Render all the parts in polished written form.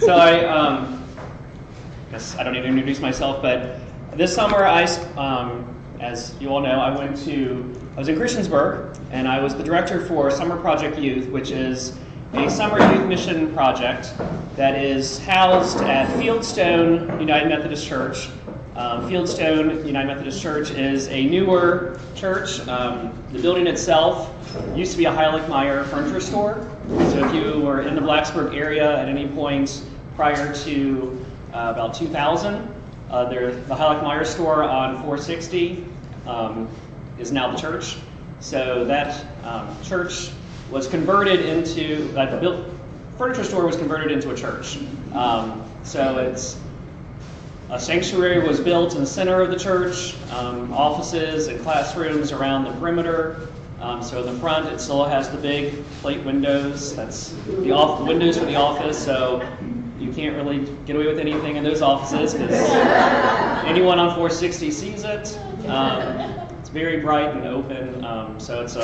So I guess I don't need to introduce myself, but this summer as you all know, I was in Christiansburg, and I was the director for Summer Project Youth, which is a summer youth mission project that is housed at Fieldstone United Methodist Church. Fieldstone United Methodist Church is a newer church. The building itself used to be a Heiligmeier furniture store. So if you were in the Blacksburg area at any point prior to about 2000, the Heiligmeier store on 460 is now the church. So that church was converted into, the furniture store was converted into a church. So a sanctuary was built in the center of the church, offices and classrooms around the perimeter. So in the front, it still has the big plate windows. That's the windows for the office, so you can't really get away with anything in those offices because anyone on 460 sees it. It's very bright and open, so it's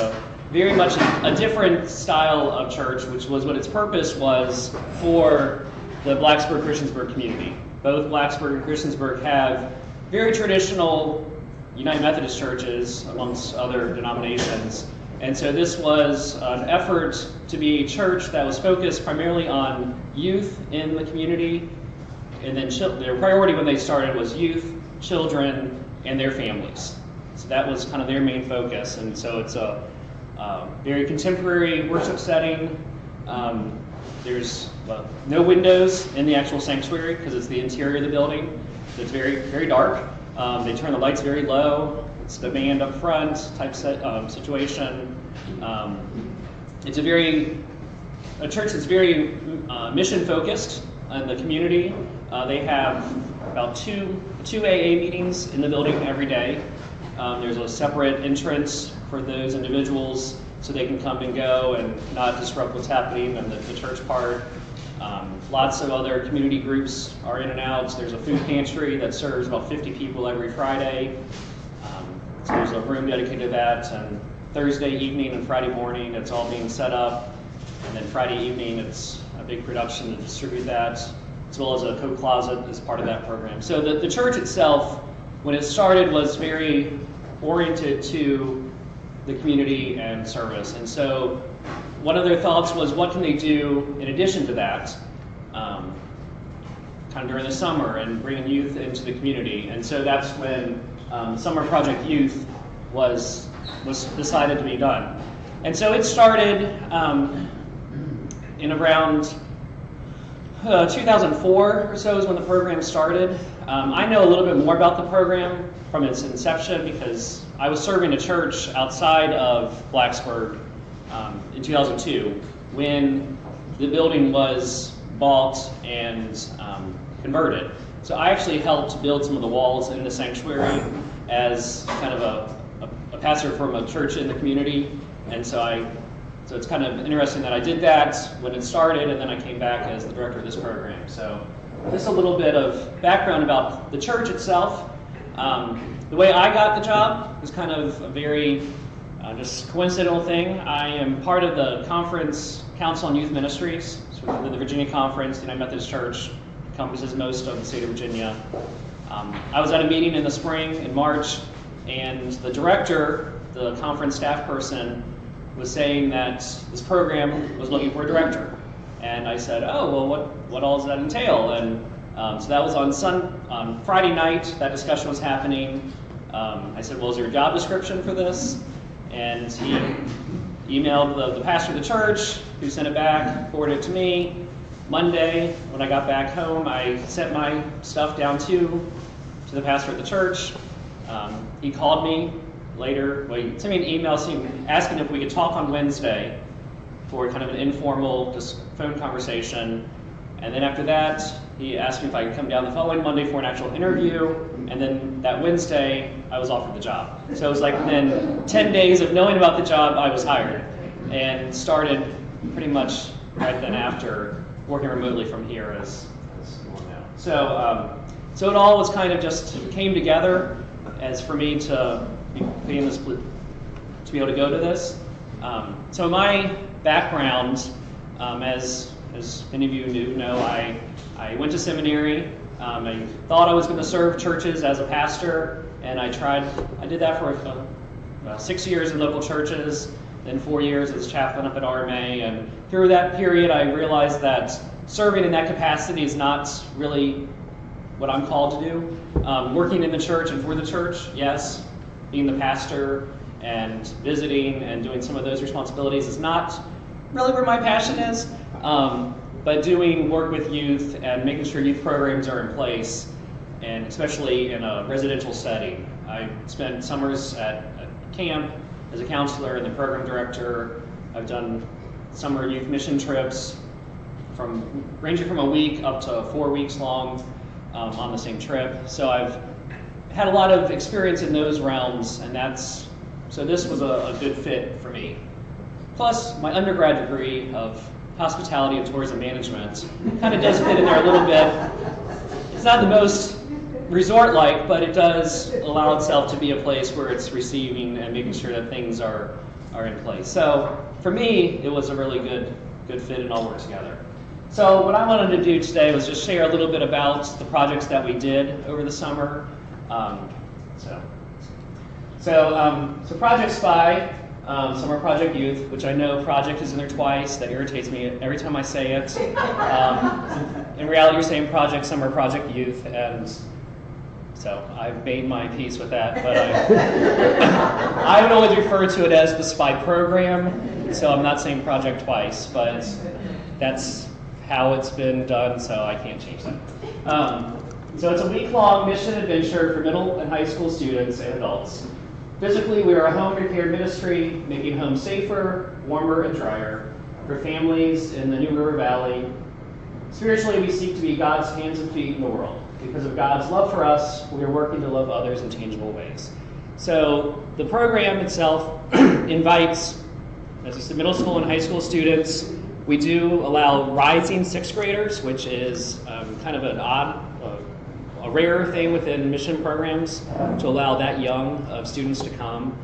very much a different style of church, which was what its purpose was for the Blacksburg-Christiansburg community. Both Blacksburg and Christiansburg have very traditional United Methodist churches amongst other denominations. And so this was an effort to be a church that was focused primarily on youth in the community. And then their priority when they started was youth, children, and their families. So that was kind of their main focus. And so it's a very contemporary worship setting. There's no windows in the actual sanctuary because it's the interior of the building. So it's very, very dark. They turn the lights very low. It's the band up front type situation. It's a church that's very mission focused in the community. They have about two AA meetings in the building every day. There's a separate entrance for those individuals so they can come and go and not disrupt what's happening in the church part. Lots of other community groups are in and out. So there's a food pantry that serves about 50 people every Friday. So there's a room dedicated to that. And Thursday evening and Friday morning, it's all being set up. And then Friday evening, it's a big production to distribute that, as well as a co-closet as part of that program. So the church itself, when it started, was very oriented to the community and service. And so one of their thoughts was, what can they do in addition to that, kind of during the summer and bringing youth into the community. And so that's when Summer Project Youth was decided to be done. And so it started in around 2004 or so is when the program started. I know a little bit more about the program from its inception because I was serving a church outside of Blacksburg in 2002 when the building was bought and converted. So I actually helped build some of the walls in the sanctuary as kind of a pastor from a church in the community. And so it's kind of interesting that I did that when it started, and then I came back as the director of this program. So just a little bit of background about the church itself. The way I got the job was kind of a very just coincidental thing. I am part of the Conference Council on Youth Ministries, so the Virginia Conference. The United Methodist Church encompasses most of the state of Virginia. I was at a meeting in the spring, in March, and the director, the conference staff person, was saying that this program was looking for a director. And I said, oh, well, what all does that entail? And so that was on Friday night, that discussion was happening. I said, well, is there a job description for this? And he emailed the pastor of the church, who sent it back, forwarded it to me. Monday, when I got back home, I sent my stuff down to the pastor of the church. He called me later. Well, he sent me an email asking if we could talk on Wednesday for kind of an informal just phone conversation. And then after that, he asked me if I could come down the following Monday for an actual interview. And then that Wednesday, I was offered the job. So it was like within 10 days of knowing about the job, I was hired and started pretty much right then after working remotely from here as normal now. So it all was kind of just came together as for me to be able to go to this. So my background, as as many of you know, I went to seminary. I thought I was going to serve churches as a pastor, and I did that for about 6 years in local churches, then 4 years as chaplain up at RMA, and through that period I realized that serving in that capacity is not really what I'm called to do. Working in the church and for the church, yes. Being the pastor and visiting and doing some of those responsibilities is not really where my passion is. But doing work with youth and making sure youth programs are in place, and especially in a residential setting. I spent summers at camp as a counselor and the program director. I've done summer youth mission trips ranging from a week up to 4 weeks long on the same trip. So I've had a lot of experience in those realms, and so this was a good fit for me. Plus, my undergrad degree of hospitality and tourism management kind of does fit in there a little bit. It's not the most resort-like, but it does allow itself to be a place where it's receiving and making sure that things are in place. So for me, it was a really good fit and all work together. So what I wanted to do today was just share a little bit about the projects that we did over the summer. So Project SPY, Summer Project Youth, which I know project is in there twice. That irritates me every time I say it. In reality, you're saying Project Summer Project Youth, and so I've made my peace with that. But I would always refer to it as the SPY program, so I'm not saying project twice, but that's how it's been done, so I can't change that. So it's a week-long mission adventure for middle and high school students and adults. Physically, we are a home repair ministry, making homes safer, warmer, and drier for families in the New River Valley. Spiritually, we seek to be God's hands and feet in the world. Because of God's love for us, we are working to love others in tangible ways. So the program itself invites, as I said, middle school and high school students. We do allow rising sixth graders, which is kind of an a rare thing within mission programs to allow that young of students to come.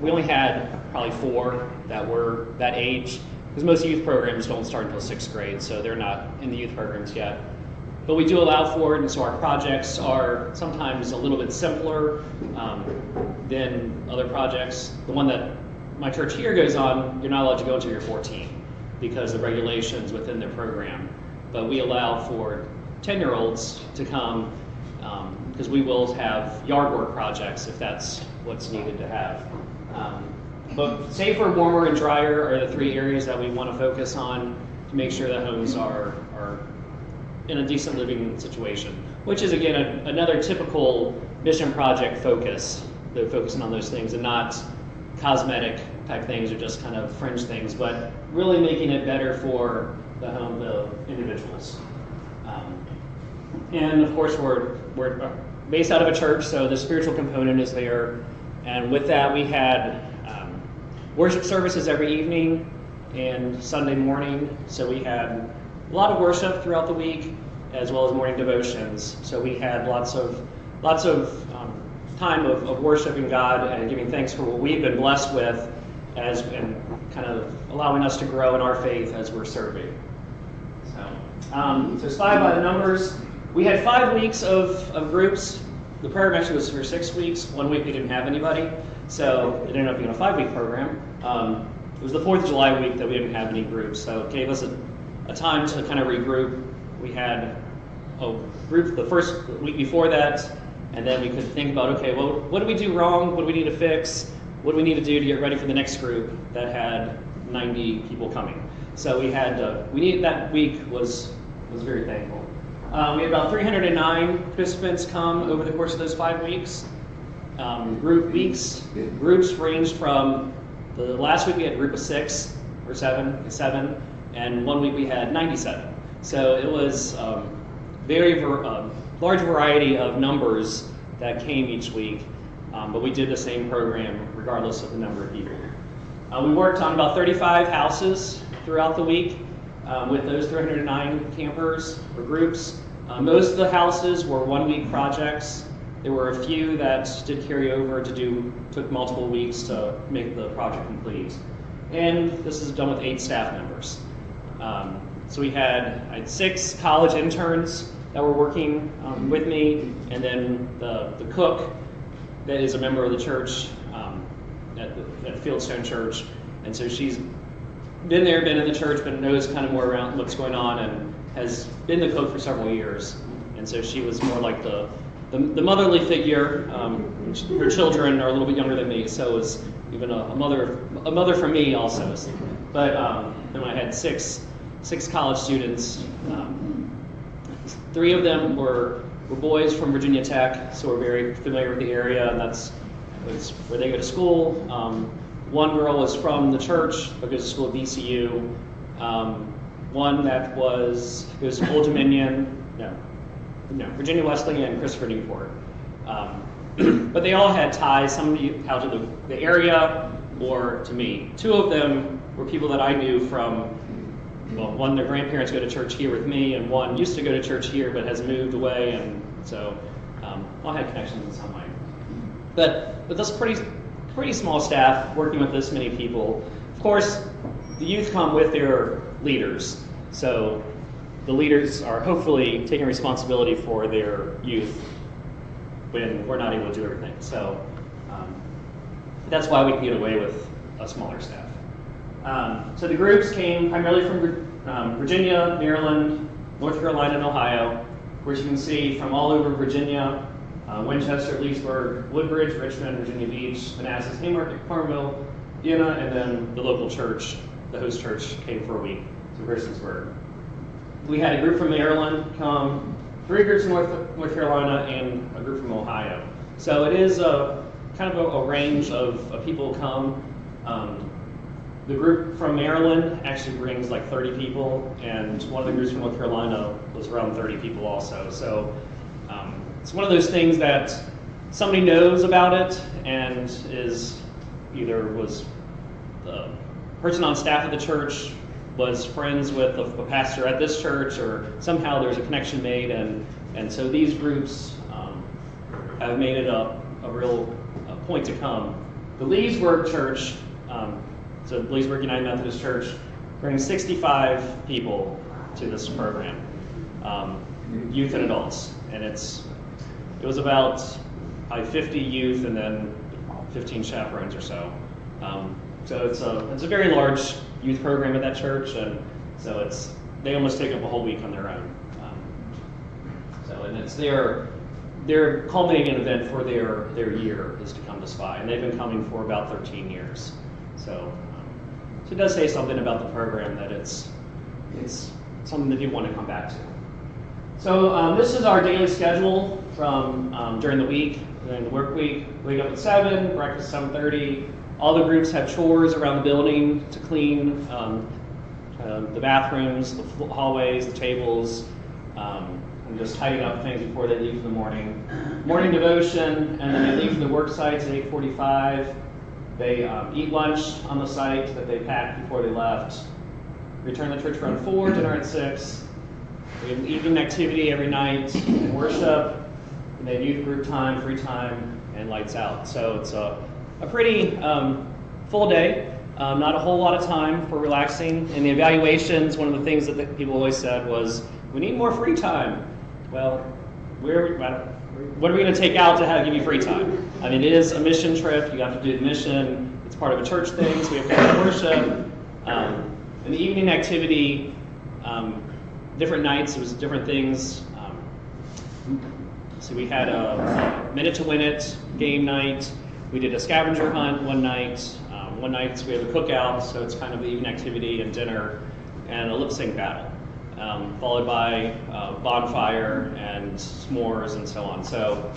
We only had probably 4 that were that age, because most youth programs don't start until 6th grade, so they're not in the youth programs yet. But we do allow for it, and so our projects are sometimes a little bit simpler than other projects. The one that my church here goes on, you're not allowed to go until you're 14 because of regulations within their program. But we allow for 10-year-olds to come because we will have yard work projects if that's what's needed to have. But safer, warmer, and drier are the 3 areas that we want to focus on to make sure that homes are in a decent living situation, which is, again, another typical mission project focus. They're focusing on those things and not cosmetic type things or just kind of fringe things, but really making it better for the individuals. And of course, we're based out of a church, so the spiritual component is there. And with that, we had worship services every evening and Sunday morning. So we had a lot of worship throughout the week, as well as morning devotions. So we had lots of time of worshiping God and giving thanks for what we've been blessed with, and kind of allowing us to grow in our faith as we're serving. So SPY by the numbers. We had 5 weeks of groups. The program actually was for 6 weeks. 1 week we didn't have anybody, so it ended up being a 5-week program. It was the 4th of July week that we didn't have any groups, so it gave us a time to kind of regroup. We had a group the first week before that, and then we could think about, okay, well, what did we do wrong? What do we need to fix? What do we need to do to get ready for the next group that had 90 people coming? So that week was very thankful. We had about 309 participants come over the course of those 5 weeks. Groups ranged from, the last week we had a group of 6 or 7, and 1 week we had 97. So it was very large variety of numbers that came each week, but we did the same program regardless of the number of people. We worked on about 35 houses throughout the week with those 309 campers or groups. Most of the houses were 1-week projects. There were a few that did carry over took multiple weeks to make the project complete. And this is done with 8 staff members. So I had 6 college interns that were working with me, and then the cook that is a member of the church at Fieldstone Church. And so she's been in the church, but knows kind of more around what's going on, and has been the cook for several years. And so she was more like the motherly figure. Her children are a little bit younger than me, so it was even a mother for me also. But then I had six college students. 3 of them were boys from Virginia Tech, so we're very familiar with the area, and that's where they go to school. 1 girl was from the church, but goes to school at VCU. One that goes to Old Dominion, Virginia Wesleyan, Christopher Newport. But they all had ties, some out to the area or to me. 2 of them were people that I knew from, well, one, their grandparents go to church here with me, and one used to go to church here but has moved away, and so all had connections in some way. But this pretty small staff working with this many people. Of course, the youth come with their leaders, so the leaders are hopefully taking responsibility for their youth when we're not able to do everything. So that's why we can get away with a smaller staff. So the groups came primarily from Virginia, Maryland, North Carolina, and Ohio. Of course, you can see from all over Virginia, Winchester, Leesburg, Woodbridge, Richmond, Virginia Beach, Manassas, Haymarket, Farmville, Vienna, and then the local church, the host church, came for a week to Christiansburg. We had a group from Maryland come, 3 groups from North Carolina, and a group from Ohio. So it is kind of a range of people come. The group from Maryland actually brings like 30 people, and one of the groups from North Carolina was around 30 people also. So it's one of those things that somebody knows about it and was the person on staff at the church was friends with the pastor at this church, or somehow there's a connection made, and so these groups have made it a real point to come. The Leesburg Church, so Leesburg United Methodist Church, brings 65 people to this program, youth and adults, and it was about probably 50 youth and then 15 chaperones or so. So it's a very large youth program at that church, and so they almost take up a whole week on their own. And it's their culminating event for their year is to come to SPI, and they've been coming for about 13 years. So it does say something about the program that it's something that you want to come back to. So this is our daily schedule from during the week, during the work week. Wake up at 7, breakfast 7:30. All the groups have chores around the building to clean, the bathrooms, the hallways, the tables, and just tidying up things before they leave for the morning. Morning devotion, and then they leave for the work sites at 8:45. They eat lunch on the site that they packed before they left. Return to church around 4, dinner at 6. We have an evening activity every night, and worship, and they have youth group time, free time, and lights out. So it's a pretty full day, not a whole lot of time for relaxing. In the evaluations, one of the things that people always said was, we need more free time. Well, what are we going to take out to give you free time? I mean, it is a mission trip. You have to do the mission. It's part of a church thing, so we have to have worship. And the evening activity, different nights, it was different things. So we had a Minute to Win It game night. We did a scavenger hunt one night. One night we have a cookout, so it's kind of the evening activity and dinner, and a lip sync battle, followed by bonfire and s'mores and so on. So,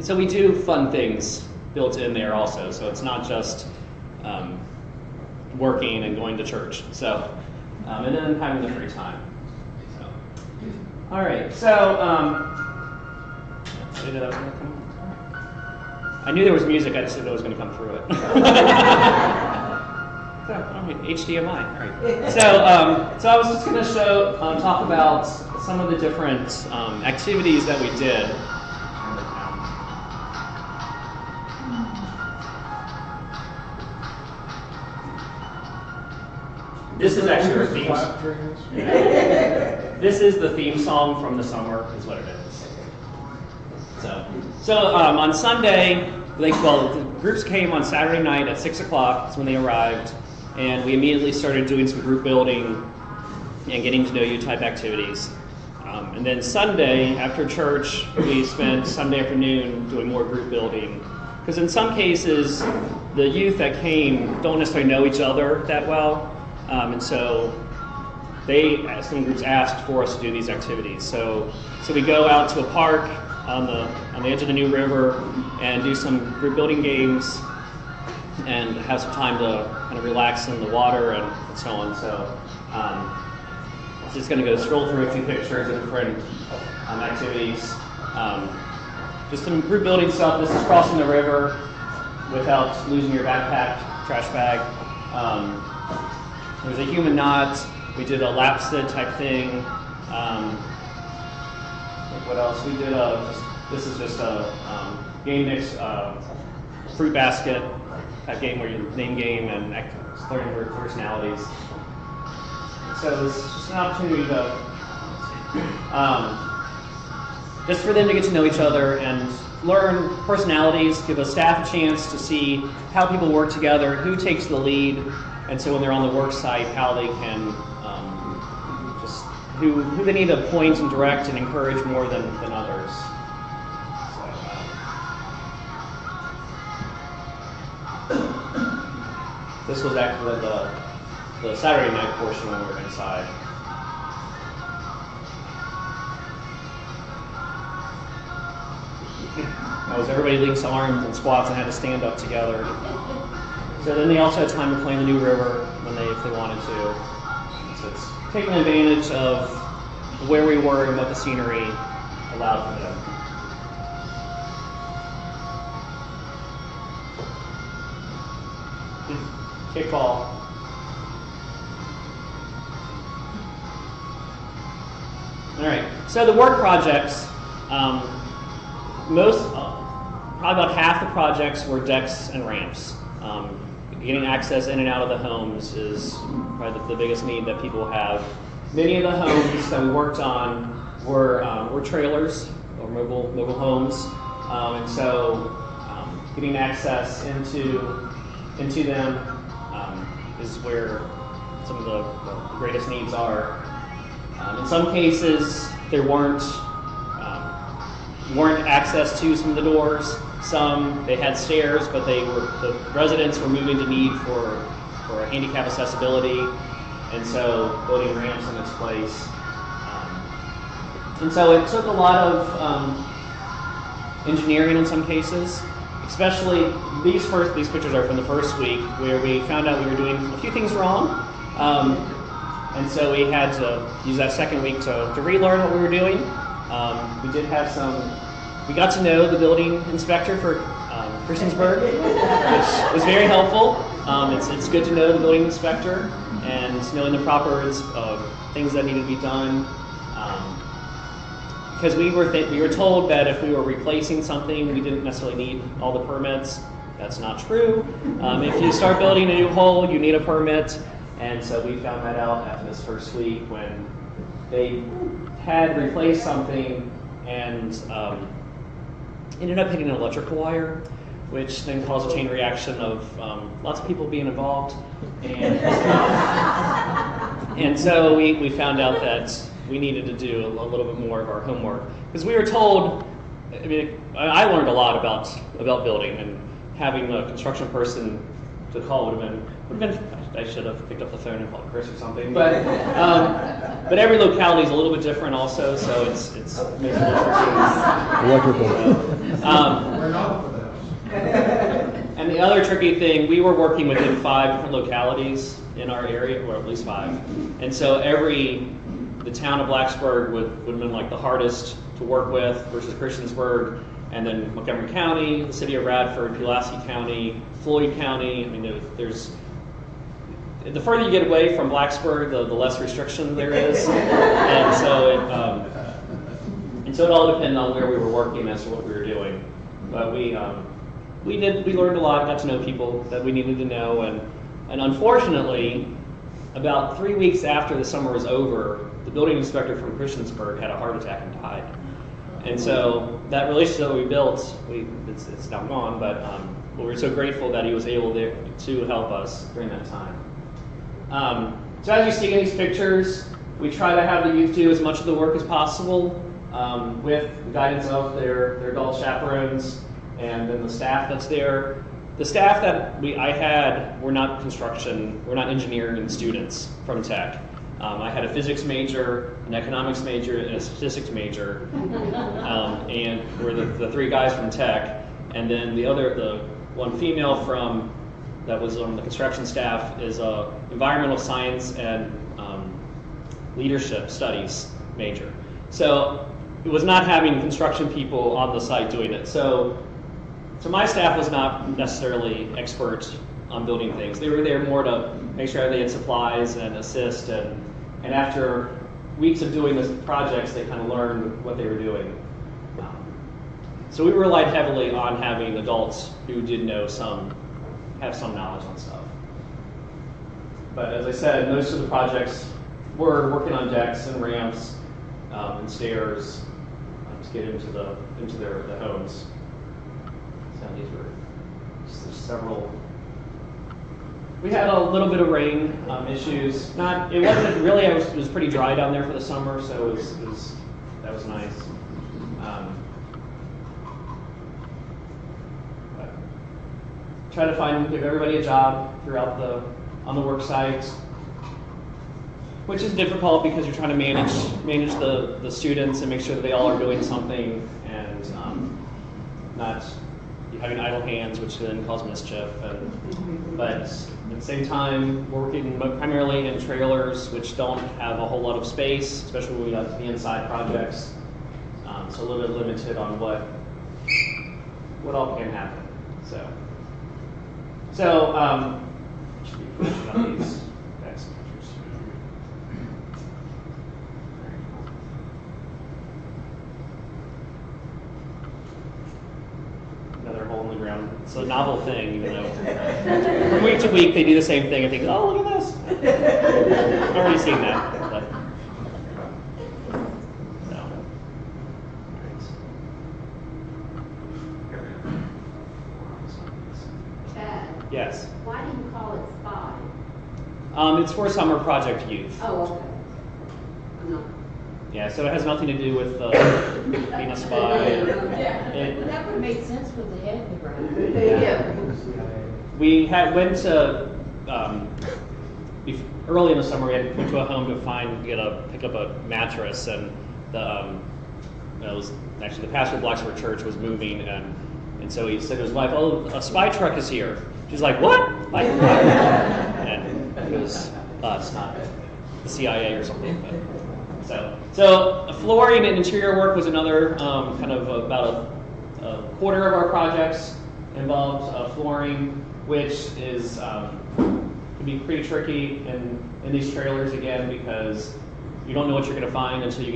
so we do fun things built in there also. So it's not just working and going to church. So, and then having the free time. So, all right. So. I knew there was music, I just didn't know it was going to come through it. So, HDMI, all right. So I was just going to talk about some of the different activities that we did. This is actually our theme. Clap during this? This is the theme song from the summer, is what it is. So on Sunday, the groups came on Saturday night at 6 o'clock. That's when they arrived, and we immediately started doing some group building and getting to know you type activities. And then Sunday, after church, we spent Sunday afternoon doing more group building. Because in some cases, the youth that came don't necessarily know each other that well. And so some groups asked for us to do these activities. So we go out to a park on the edge of the New River and do some group building games and have some time to kind of relax in the water and so on. So just going to go stroll through a few pictures of different activities. Just some group building stuff. This is crossing the river without losing your backpack, trash bag. There's a human knot. We did a lapsid type thing. What else? We did this is just a game mix, fruit basket type game where you name game and learning personalities. So it's just an opportunity to just for them to get to know each other and learn personalities, give a staff a chance to see how people work together, who takes the lead, and so when they're on the work site, how they can just who they need to point and direct and encourage more than others. So, this was actually the Saturday night portion when we were inside. That was everybody links arms and squats and had to stand up together. So then they also had time to play in the New River if they wanted to. So it's taking advantage of where we were and what the scenery allowed for them. Kickball. All right, so the work projects, probably about half the projects were decks and ramps. Getting access in and out of the homes is probably the biggest need that people have. Many of the homes that we worked on were trailers or mobile homes, and so getting access into them is where some of the greatest needs are. In some cases, there weren't access to some of the doors. Some they had stairs, but the residents were moving to need for handicap accessibility, and so building ramps in its place. And so it took a lot of engineering in some cases. Especially these pictures are from the first week where we found out we were doing a few things wrong. And so we had to use that second week to relearn what we were doing. We got to know the building inspector for Christiansburg, which was very helpful. It's good to know the building inspector and knowing the proper things that needed to be done. Because we were told that if we were replacing something, we didn't necessarily need all the permits. That's not true. If you start building a new hole, you need a permit. And so we found that out after this first week when they had replaced something and ended up hitting an electrical wire, which then caused a chain reaction of lots of people being involved. And so we found out that we needed to do a little bit more of our homework. Because we were told, I learned a lot about building, and having a construction person to call would have been, I should have picked up the phone and called Chris or something. But every locality is a little bit different also, so it's makes it a little tricky. Electrical. We're not for that. And the other tricky thing, we were working within 5 different localities in our area, or at least 5. And so the town of Blacksburg would have been like the hardest to work with versus Christiansburg, and then Montgomery County, the city of Radford, Pulaski County, Floyd County. There's the further you get away from Blacksburg, the less restriction there is, and so it all depended on where we were working as to what we were doing. But we learned a lot, got to know people that we needed to know, and unfortunately, about 3 weeks after the summer was over, the building inspector from Christiansburg had a heart attack and died. And so that relationship that we built, it's now gone, but we were so grateful that he was able to help us during that time. So as you see in these pictures, we try to have the youth do as much of the work as possible with the guidance of their adult chaperones and then the staff that's there. The staff that I had were not engineering students from Tech. I had a physics major, an economics major, and a statistics major, and we're the three guys from Tech, and then the one female that was on the construction staff is a environmental science and leadership studies major. So it was not having construction people on the site doing it. So my staff was not necessarily expert on building things. They were there more to make sure they had supplies and assist, and after weeks of doing this projects, they kind of learned what they were doing. So we relied heavily on having adults who did have some knowledge on stuff. But as I said, most of the projects were working on decks and ramps and stairs to get into the homes. So these were just several. We had a little bit of rain issues. It wasn't really. It was pretty dry down there for the summer, so that was nice. But try to give everybody a job throughout on the work site, which is difficult because you're trying to manage the students and make sure that they all are doing something and not having idle hands, which then cause mischief. But at the same time, we're working primarily in trailers, which don't have a whole lot of space, especially when we have the inside projects. So a little bit limited on what all can happen. So should be pushing up these decks and pictures. Another hole in the ground. It's a novel thing, even though from week to week they do the same thing and think, oh, look at this. I've already seen that. But, no. Chad, Yes. why do you call it SPY? It's for summer project youth. Oh, okay. No. Yeah, so it has nothing to do with being a spy. That would make sense with the head in the ground. Yeah. We went to early in the summer. We went to a home to pick up a mattress, and it was actually the pastor of Blacksburg Church was moving, and so he said to his wife, "Oh, a spy truck is here." She's like, "What?" And it was it's not the CIA or something. But, so flooring and interior work was another kind of about a quarter of our projects involved flooring, which is can be pretty tricky in these trailers again because you don't know what you're going to find until you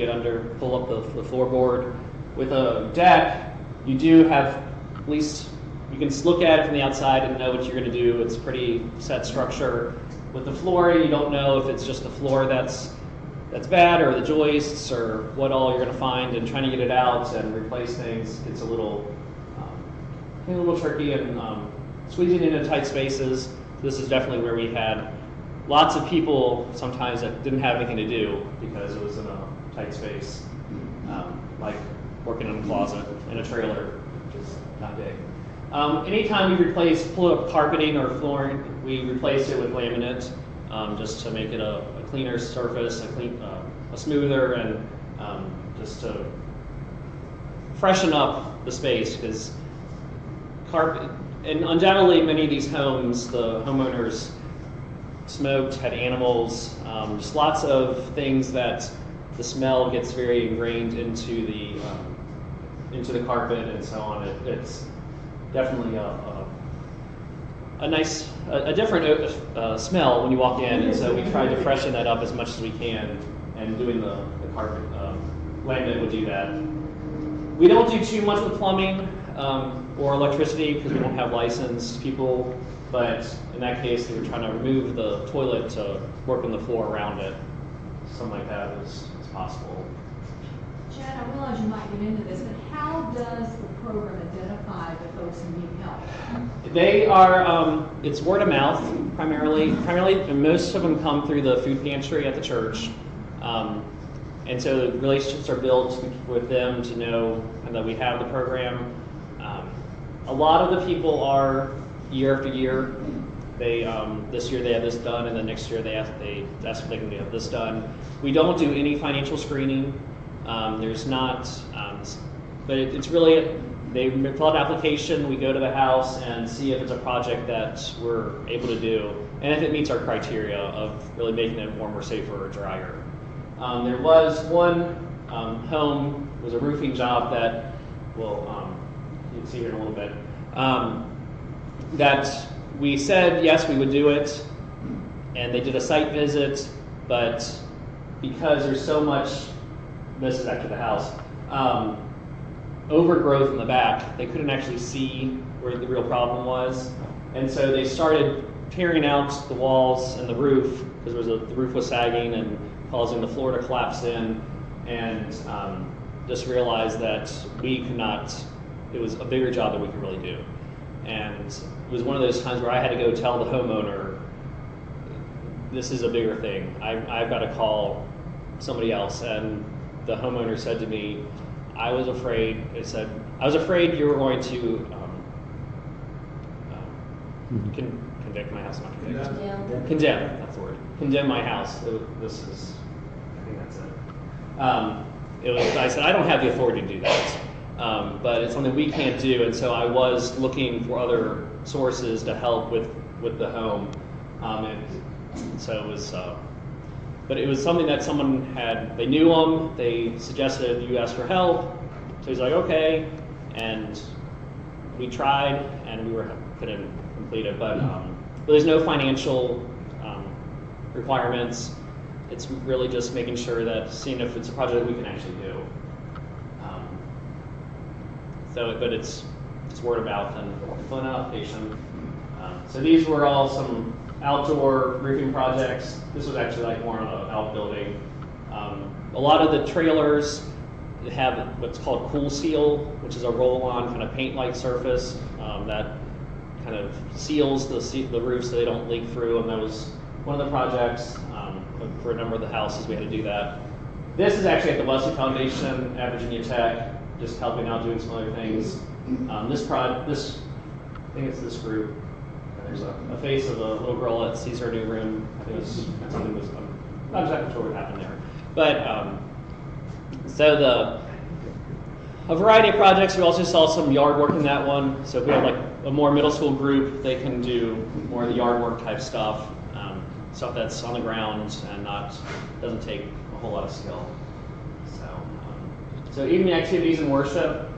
pull up the floorboard. With a deck, you do have at least you can look at it from the outside and know what you're going to do. It's pretty set structure. With the flooring, you don't know if it's just the floor that's bad or the joists or what all you're going to find, and trying to get it out and replace things gets a little tricky, and squeezing into tight spaces. This is definitely where we had lots of people sometimes that didn't have anything to do because it was in a tight space, like working in a closet in a trailer, which is not big. Anytime we pull up carpeting or flooring, we replace it with laminate just to make it a cleaner surface, a smoother, and just to freshen up the space, because carpet, and undoubtedly many of these homes, the homeowners smoked, had animals, just lots of things that the smell gets very ingrained into the carpet and so on. It's definitely a different smell when you walk in, and so we try to freshen that up as much as we can, and doing the carpet laminate would do that. We don't do too much with plumbing or electricity because we don't have licensed people but in that case, they were trying to remove the toilet to work on the floor around it. Something like that was possible. Chad, I realize you might get into this, but how does the program identify the folks who need help? They are, it's word of mouth primarily, and most of them come through the food pantry at the church. And so the relationships are built with them to know that we have the program. A lot of the people are year after year. They this year they have this done, and then next year they ask if they can have this done. We don't do any financial screening. There's not, but it's really, they fill out an application, we go to the house and see if it's a project that we're able to do, and if it meets our criteria of really making it warmer, safer, or drier. There was one home, it was a roofing job that, well, you can see here in a little bit, that we said yes, we would do it, and they did a site visit, but because there's so much, this is actually the house, overgrowth in the back, they couldn't actually see where the real problem was, and so they started tearing out the walls and the roof, because the roof was sagging and causing the floor to collapse in, and just realized that we could not, it was a bigger job than we could really do. And it was one of those times where I had to go tell the homeowner, this is a bigger thing. I've got to call somebody else. And the homeowner said to me, I was afraid you were going to convict my house, not convict. Condemn, that's the word. Condemn my house. This is, I think that's it. I said, I don't have the authority to do that. But it's something we can't do, and so I was looking for other sources to help with the home, and so it was. But it was something that someone had. They knew him. They suggested you ask for help, so he's like, okay, and we tried, and we couldn't complete it. But there's no financial requirements. It's really just making sure that seeing if it's a project that we can actually do. But it's word of mouth and filling out application. So these were all some outdoor roofing projects. This was actually like more on an outbuilding. A lot of the trailers have what's called Cool Seal, which is a roll-on kind of paint-like surface that kind of seals the roof so they don't leak through. And that was one of the projects for a number of the houses. We had to do that. This is actually at the Wesley Foundation at Virginia Tech, just helping out doing some other things. I think it's this group. There's a face of a little girl that sees her new room. I think something was, I'm not exactly sure what happened there. But a variety of projects. We also saw some yard work in that one. So if we have like a more middle school group, they can do more of the yard work type stuff, stuff that's on the ground and doesn't take a whole lot of skill. So evening activities and worship.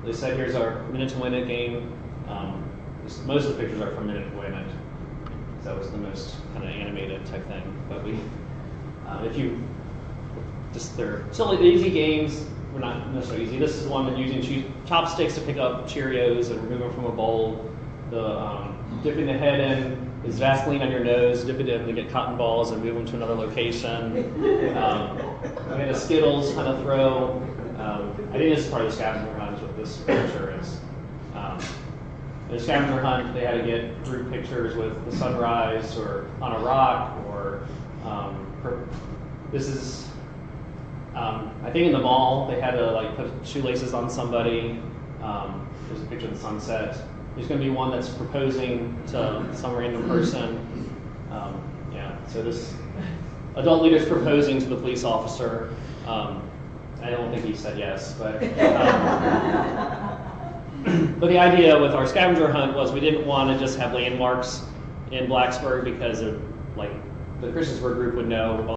They said here's our Minute to Win It game. Most of the pictures are from Minute to Win It. So that was the most kind of animated type thing. But they're silly, easy games. We're not necessarily easy. This is one that using chopsticks to pick up Cheerios and remove them from a bowl. Dipping the head in is Vaseline on your nose, dip it in to get cotton balls and move them to another location. We had a Skittles kind of throw. I think this is part of the scavenger hunt what this picture is. In the scavenger hunt, they had to get group pictures with the sunrise or on a rock, or this is, I think in the mall, they had to like put shoelaces on somebody. There's a picture of the sunset. There's going to be one that's proposing to some random person. So this adult leader's proposing to the police officer. I don't think he said yes, but but the idea with our scavenger hunt was we didn't want to just have landmarks in Blacksburg because of like the Christiansburg group would know